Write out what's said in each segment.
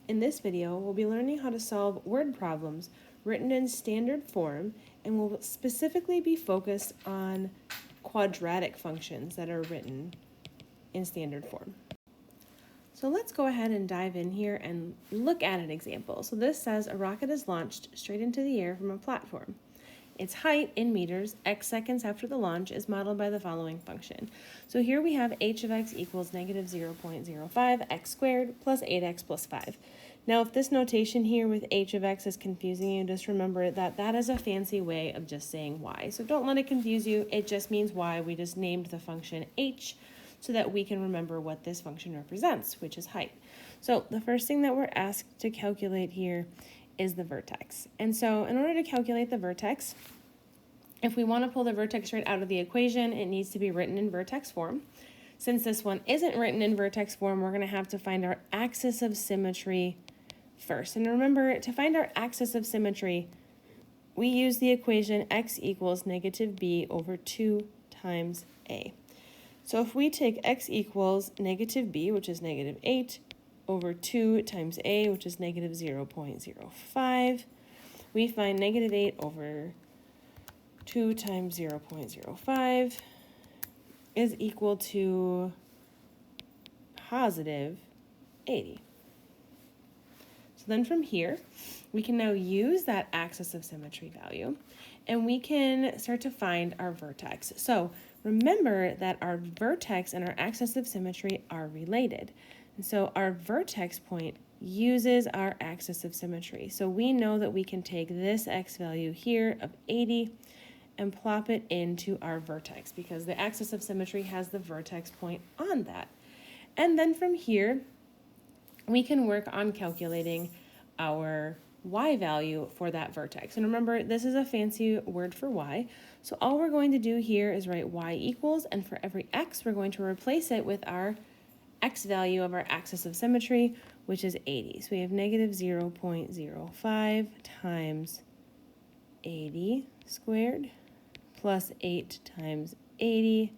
In this video, we'll be learning how to solve word problems written in standard form, and we'll specifically be focused on quadratic functions that are written in standard form. So let's go ahead and dive in here and look at an example. So this says a rocket is launched straight into the air from a platform. Its height in meters, x seconds after the launch, is modeled by the following function. So here we have h of x equals negative 0.05 x squared plus 8x plus 5. Now if this notation here with h of x is confusing you, just remember that that is a fancy way of just saying y. So don't let it confuse you, it just means y. We just named the function h so that we can remember what this function represents, which is height. So the first thing that we're asked to calculate here is the vertex. And so in order to calculate the vertex, if we want to pull the vertex right out of the equation, it needs to be written in vertex form. Since this one isn't written in vertex form, we're going to have to find our axis of symmetry first. And remember, to find our axis of symmetry, we use the equation x equals negative b over 2 times a. So if we take x equals negative b, which is negative 8, over 2 times a, which is negative 0.05, we find negative 8 over 2 times 0.05 is equal to positive 80. So then from here, we can now use that axis of symmetry value, and we can start to find our vertex. So remember that our vertex and our axis of symmetry are related. And so our vertex point uses our axis of symmetry. So we know that we can take this x value here of 80 and plop it into our vertex because the axis of symmetry has the vertex point on that. And then from here, we can work on calculating our y value for that vertex. And remember, this is a fancy word for y. So all we're going to do here is write y equals, and for every x, we're going to replace it with our x value of our axis of symmetry, which is 80. So we have negative 0.05 times 80 squared plus 8 times 80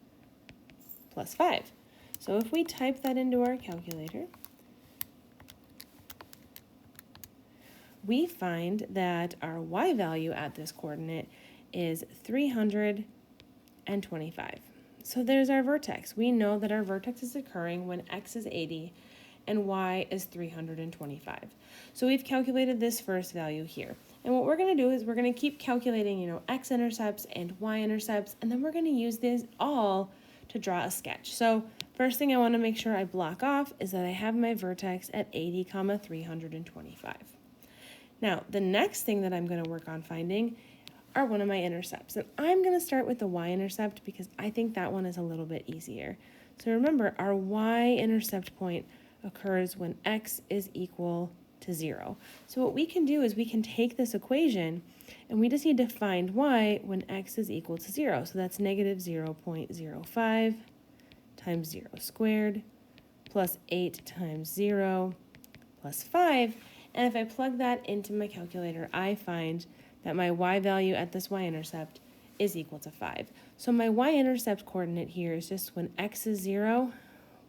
plus 5. So if we type that into our calculator, we find that our y value at this coordinate is 325. So there's our vertex. We know that our vertex is occurring when x is 80 and y is 325. So we've calculated this first value here. And what we're going to do is we're going to keep calculating, x-intercepts and y-intercepts, and then we're going to use this all to draw a sketch. So first thing I want to make sure I block off is that I have my vertex at 80, 325. Now, the next thing that I'm going to work on finding are one of my intercepts. And I'm going to start with the y-intercept because I think that one is a little bit easier. So remember, our y-intercept point occurs when x is equal to 0. So what we can do is we can take this equation and we just need to find y when x is equal to 0. So that's negative 0.05 times 0 squared plus 8 times 0 plus 5. And if I plug that into my calculator, I find that my y value at this y-intercept is equal to 5. So my y-intercept coordinate here is just when x is 0,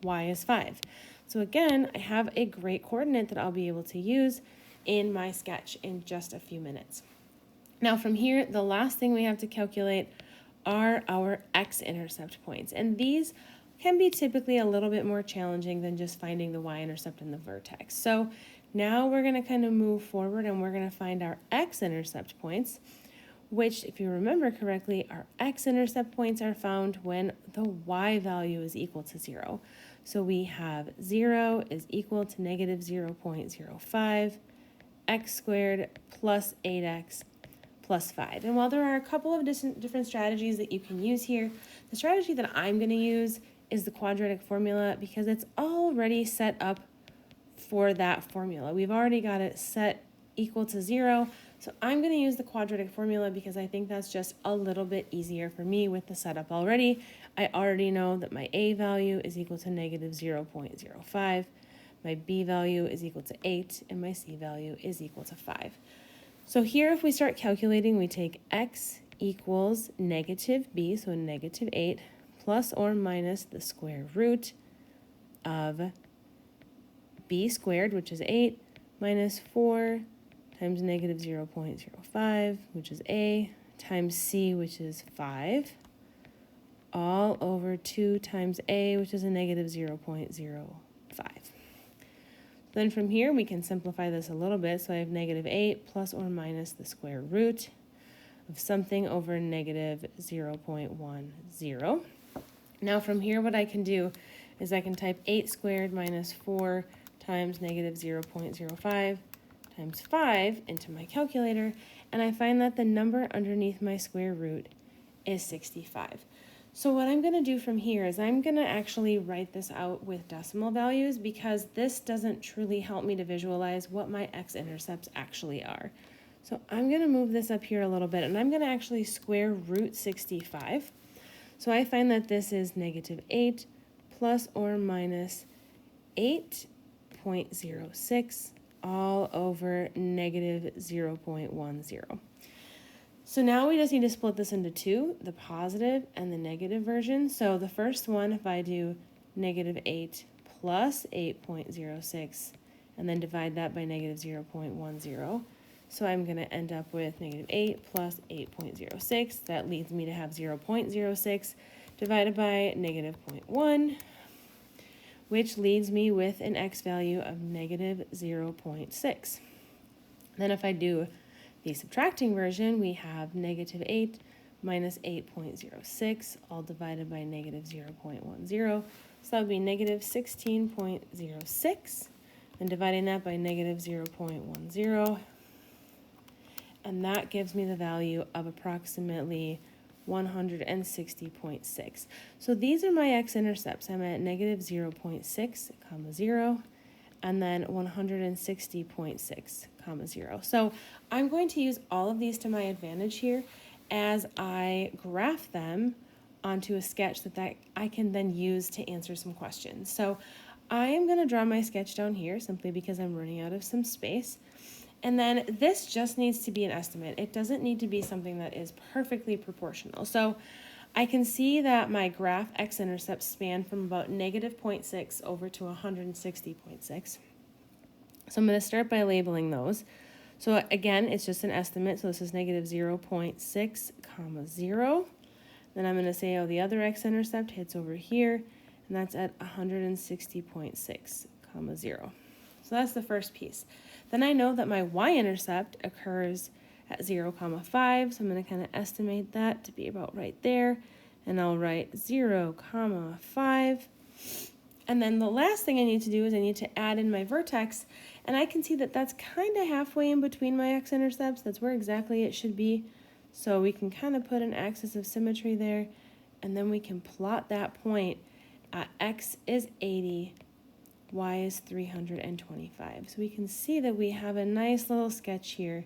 y is 5. So again, I have a great coordinate that I'll be able to use in my sketch in just a few minutes. Now from here, the last thing we have to calculate are our x-intercept points. And these can be typically a little bit more challenging than just finding the y-intercept and the vertex. So now we're going to kind of move forward and we're going to find our x-intercept points, which, if you remember correctly, our x-intercept points are found when the y value is equal to 0. So we have 0 is equal to negative 0.05 x squared plus 8x plus 5. And while there are a couple of different strategies that you can use here, the strategy that I'm going to use is the quadratic formula because it's already set up for that formula. We've already got it set equal to 0. So I'm going to use the quadratic formula because I think that's just a little bit easier for me with the setup already. I already know that my a value is equal to negative 0.05, my b value is equal to 8, and my c value is equal to 5. So here if we start calculating, we take x equals negative b, so negative 8, plus or minus the square root of b squared, which is 8, minus 4 times negative 0.05, which is A, times C, which is 5, all over 2 times A, which is a negative 0.05. Then from here, we can simplify this a little bit. So I have negative 8 plus or minus the square root of something over negative 0.10. Now from here, what I can do is I can type 8 squared minus 4 times negative 0.05 times 5 into my calculator, and I find that the number underneath my square root is 65. So what I'm going to do from here is I'm going to actually write this out with decimal values because this doesn't truly help me to visualize what my x-intercepts actually are. So I'm going to move this up here a little bit, and I'm going to actually square root 65. So I find that this is negative 8 plus or minus 8.06 all over negative 0.10. So now we just need to split this into two, the positive and the negative version. So the first one, if I do negative 8 plus 8.06 and then divide that by negative 0.10, so I'm going to end up with negative 8 plus 8.06. That leads me to have 0.06 divided by negative 0.1, which leaves me with an x value of negative 0.6. Then if I do the subtracting version, we have negative 8 minus 8.06, all divided by negative 0.10. So that would be negative 16.06, and dividing that by negative 0.10, and that gives me the value of approximately 160.6. So these are my x-intercepts. I'm at negative 0.6, comma 0, and then 160.6, comma 0. So I'm going to use all of these to my advantage here as I graph them onto a sketch that I can then use to answer some questions. So I am going to draw my sketch down here simply because I'm running out of some space. And then this just needs to be an estimate. It doesn't need to be something that is perfectly proportional. So I can see that my graph x-intercepts span from about negative 0.6 over to 160.6. So I'm going to start by labeling those. So again, it's just an estimate. So this is negative 0.6, comma 0. Then I'm going to say, oh, the other x-intercept hits over here, and that's at 160.6, comma 0. So that's the first piece. Then I know that my y-intercept occurs at 0, comma 5, so I'm going to kind of estimate that to be about right there, and I'll write 0, comma 5. And then the last thing I need to do is I need to add in my vertex, and I can see that that's kind of halfway in between my x-intercepts. That's where exactly it should be. So we can kind of put an axis of symmetry there, and then we can plot that point at x is 80, y is 325. So we can see that we have a nice little sketch here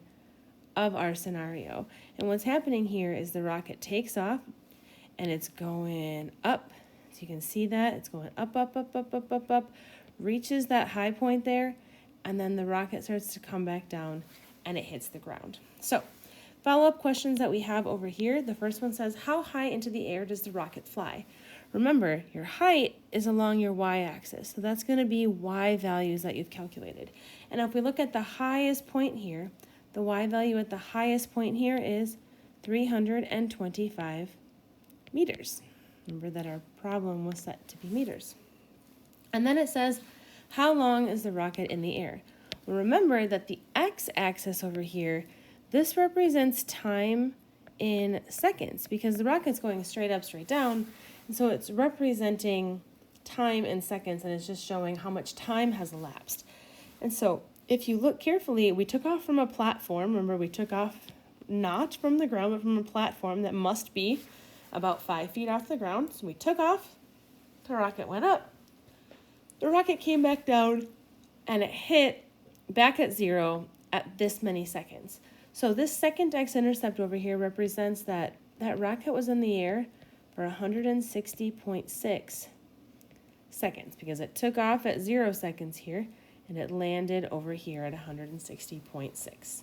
of our scenario. And what's happening here is the rocket takes off, and it's going up. So you can see that it's going up, up, up, up, up, up, up, reaches that high point there, and then the rocket starts to come back down and it hits the ground. So follow-up questions that we have over here. The first one says, how high into the air does the rocket fly? Remember, your height is along your y-axis, so that's going to be y values that you've calculated. And if we look at the highest point here, the y value at the highest point here is 325 meters. Remember that our problem was set to be meters. And then it says, how long is the rocket in the air? Well, remember that the x-axis over here, this represents time in seconds because the rocket's going straight up, straight down, and so it's representing time in seconds, and it's just showing how much time has elapsed. And so if you look carefully, we took off from a platform. Remember, we took off not from the ground, but from a platform that must be about 5 feet off the ground. So we took off, the rocket went up, the rocket came back down, and it hit back at 0 at this many seconds. So this second x-intercept over here represents that rocket was in the air for 160.6 seconds because it took off at 0 seconds here and it landed over here at 160.6.